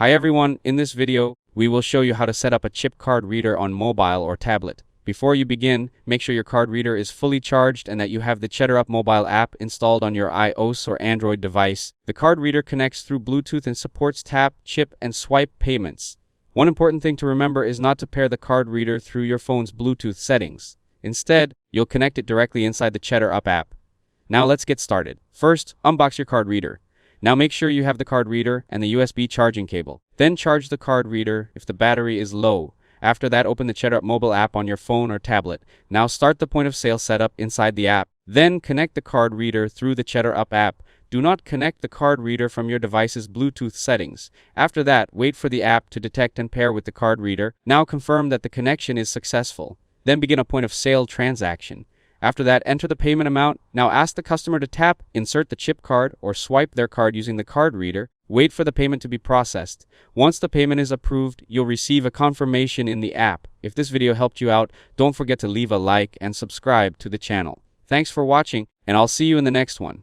Hi everyone, in this video, we will show you how to set up a chip card reader on mobile or tablet. Before you begin, make sure your card reader is fully charged and that you have the CheddarUp mobile app installed on your iOS or Android device. The card reader connects through Bluetooth and supports tap, chip, and swipe payments. One important thing to remember is not to pair the card reader through your phone's Bluetooth settings. Instead, you'll connect it directly inside the CheddarUp app. Now let's get started. First, unbox your card reader. Now make sure you have the card reader and the USB charging cable. Then charge the card reader if the battery is low. After that, open the CheddarUp mobile app on your phone or tablet. Now start the point of sale setup inside the app. Then connect the card reader through the CheddarUp app. Do not connect the card reader from your device's Bluetooth settings. After that, wait for the app to detect and pair with the card reader. Now confirm that the connection is successful. Then begin a point of sale transaction. After that, enter the payment amount. Now ask the customer to tap, insert the chip card, or swipe their card using the card reader. Wait for the payment to be processed. Once the payment is approved, you'll receive a confirmation in the app. If this video helped you out, don't forget to leave a like and subscribe to the channel. Thanks for watching, and I'll see you in the next one.